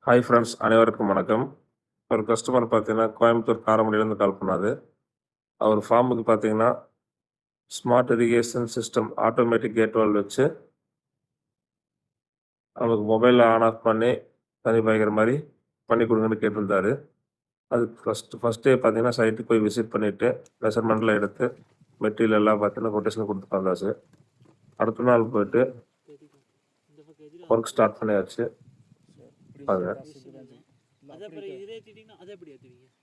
Hi friends, அனைவருக்கும் வணக்கம். ஒரு கஸ்டமர் பார்த்தீங்கன்னா, கோயம்புத்தூர் காரமடையிலேருந்து கால் பண்ணாரு. அவர் ஃபார்முக்கு பார்த்தீங்கன்னா, smart irrigation system automatic gate valve வச்சு, அவருக்கு மொபைலில் ஆன் ஆஃப் பண்ணி, தண்ணி பாய்க்கிற மாரி பண்ணி கொடுங்கன்னு கேட்டிருந்தாரு. அதுக்கு ஃபஸ்ட்டே பார்த்தீங்கன்னா, சைட்டுக்கு போய் விசிட் பண்ணிவிட்டு, மெஷர்மெண்ட்லாம் எடுத்து, மெட்டீரியல் எல்லாம் பார்த்தீங்கன்னா, கொட்டேஷன் கொடுத்துட்டு வந்தாச்சு. அடுத்த நாள் போயிட்டு ஒர்க் ஸ்டார்ட் பண்ணியாச்சு. பாருங்க.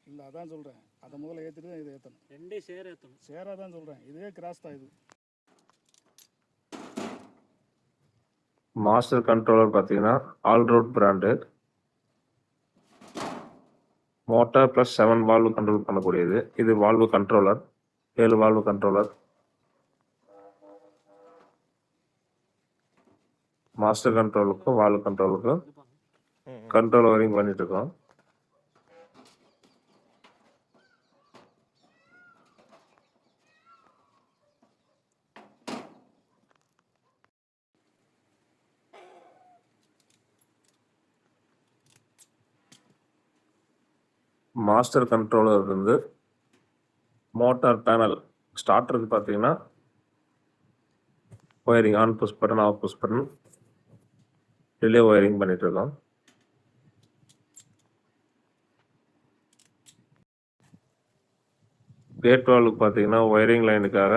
இல்லை அதான் சொல்கிறேன், அதை முதல்ல ஏற்றிட்டு தான் இதை ஏற்றணும். ரெண்டே சேர் ஏற்றணும். சேராக தான் சொல்கிறேன், இதுவே கிராஸ் தான். இது மாஸ்டர் கண்ட்ரோலர் பார்த்தீங்கன்னா, ஆல்ரவுட் brand. Motor plus 7 valve control பண்ணக்கூடியது. இது valve controller, 7 valve controller. Master கண்ட்ரோலுக்கும் valve கண்ட்ரோலுக்கும் control வரையும் பண்ணிட்டு இருக்கோம். மாஸ்டர் கண்ட்ரோலர் இருந்து மோட்டார் பேனல் ஸ்டார்டருக்கு பார்த்தீங்கன்னா, wiring on push button, of push button, relay wiring பண்ணிட்டு இருக்கோம். கேட் வால்வுக்கு பார்த்தீங்கன்னா, ஒயரிங் லைனுக்காக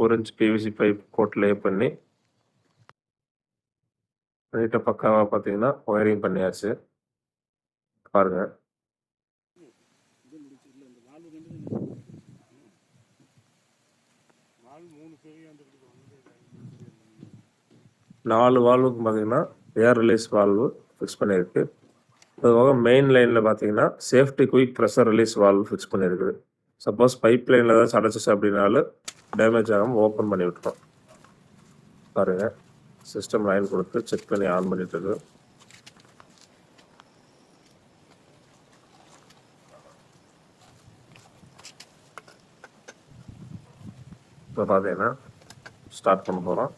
1 இன்ச் பிவிசி பைப் போட்டு லே பண்ணி நீட்டாக பக்காவாக பார்த்தீங்கன்னா ஒயரிங் பண்ணியாச்சு. பாருங்க. 4 வால்வுக்கு பார்த்தீங்கன்னா ஏர் ரிலீஸ் வால்வு ஃபிக்ஸ் பண்ணியிருக்கு. அதுபோக மெயின் லைனில் பார்த்தீங்கன்னா safety quick pressure release valve fix பண்ணியிருக்குது. சப்போஸ் பைப் லைனில் ஏதாச்சும் அடைச்சிச்சு அப்படின்னாலும் டேமேஜ் ஆகாமல் ஓப்பன் பண்ணி விட்டுரும். பாருங்கள், சிஸ்டம் லைன் கொடுத்து செக் பண்ணி ஆன் பண்ணிட்டு இருக்கு. இப்போ பார்த்தீங்கன்னா ஸ்டார்ட் பண்ண போகிறோம்.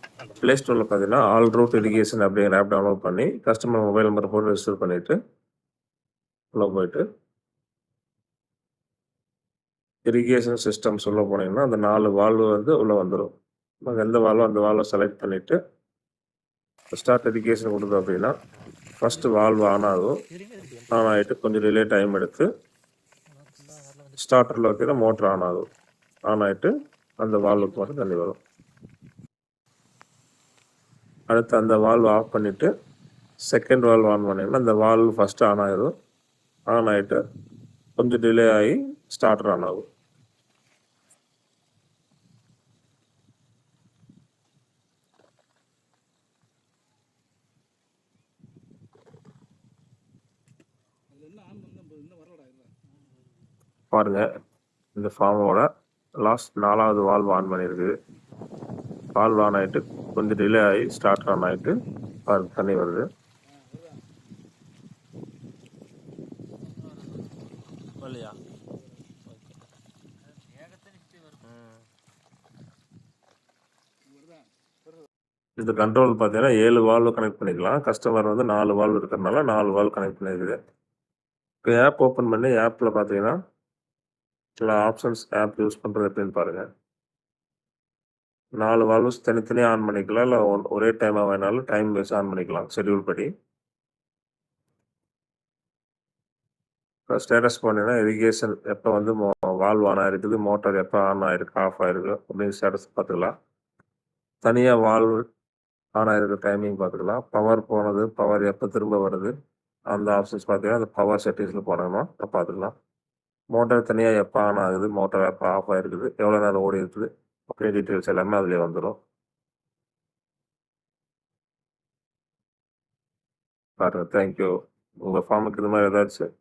ப்ளே ஸ்டோரில் பார்த்தீங்கன்னா ஆல் ரூட் இரிகேஷன் அப்படிங்கிற ஆப் டவுன்லோட் பண்ணி கஸ்டமர் மொபைல் நம்பர் போட்டு ரெஜிஸ்டர் பண்ணிவிட்டு உள்ளே போயிட்டு இரிகேஷன் சிஸ்டம்ஸ் உள்ளே போனீங்கன்னா அந்த 4 வால்வு வந்து உள்ளே வந்துடும். எந்த வால்வோ அந்த வால்வை செலக்ட் பண்ணிவிட்டு ஸ்டார்ட் இரிகேஷன் கொடுத்தோம் அப்படின்னா ஃபஸ்ட்டு வால்வு ஆன் ஆகும். ஆன் ஆகிட்டு கொஞ்சம் டிலே டைம் எடுத்து ஸ்டார்டரில் வைக்கிற மோட்டர் ஆன் ஆகும். ஆன் ஆகிட்டு அந்த வால்வுக்கு மட்டும் தண்ணி வரும். அடுத்து அந்த வால்வ் ஆஃப் பண்ணிவிட்டு செகண்ட் வால்வ் ஆன் பண்ணிங்கன்னா அந்த வால்வ் ஃபஸ்ட்டு ஆன் ஆகிடும். ஆன் ஆகிட்டு கொஞ்சம் டிலே ஆகி ஸ்டார்டர் ஆன் ஆகும். பாருங்கள், இந்த ஃபார்மோட லாஸ்ட் 4வது வால்வ் ஆன் பண்ணியிருக்கு. வால்வ் ஆன் ஆகிட்டு கொஞ்சம் டிலே ஆகி ஸ்டார்டர் ஆன் ஆகிட்டு தண்ணி வருது. இது கண்ட்ரோல் பார்த்தீங்கன்னா 7 வால்வு கனெக்ட் பண்ணிக்கலாம். கஸ்டமர் வந்து 4 வால்வு இருக்கிறதுனால 4 வால்வு கனெக்ட் பண்ணியிருக்குது. இப்போ ஆப் ஓப்பன் பண்ணி ஆப்பில் பார்த்தீங்கன்னா சில ஆப்ஷன்ஸ் ஆப் யூஸ் பண்ணுறது எப்படின்னு பாருங்கள். 4 வால்வ்ஸ் தனித்தனியாக ஆன் பண்ணிக்கலாம், இல்லை ஒரே டைமாக வேணாலும் டைம் வைஸ் ஆன் பண்ணிக்கலாம் ஷெட்யூல் படி. இப்போ ஸ்டேட்டஸ் போனீங்கன்னா இரிகேஷன் எப்போ வந்து வால்வ் ஆன் ஆகிருக்குது, மோட்டார் எப்போ ஆன் ஆகிருக்கு, ஆஃப் ஆகிருக்கு அப்படின்னு ஸ்டேட்டஸ் பார்த்துக்கலாம். தனியாக வால்வு ஆன் ஆகிருக்க டைமிங் பார்த்துக்கலாம். பவர் போனது, பவர் எப்போ திரும்ப வருது, அந்த ஆப்ஷன்ஸ் பார்த்தீங்கன்னா அந்த பவர் செட்டிங்ஸில் போனோம்னா பார்த்துக்கலாம். மோட்டார் தனியாக எப்போ ஆன் ஆகுது, மோட்டார் எப்போ ஆஃப் ஆகிருக்குது, எவ்வளோ நேரம் ஓடி இருக்குது அப்படியே டீட்டெயில்ஸ் எல்லாமே அதிலே வந்துடும். பாருங்கள். தேங்க்யூ. உங்கள் ஃபார்முக்கு இது மாதிரி ஏதாச்சும்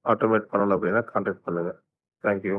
ஆட்டோமேட் பண்ணலை அப்படின்னா கான்டாக்ட் பண்ணுங்கள். தேங்க்யூ.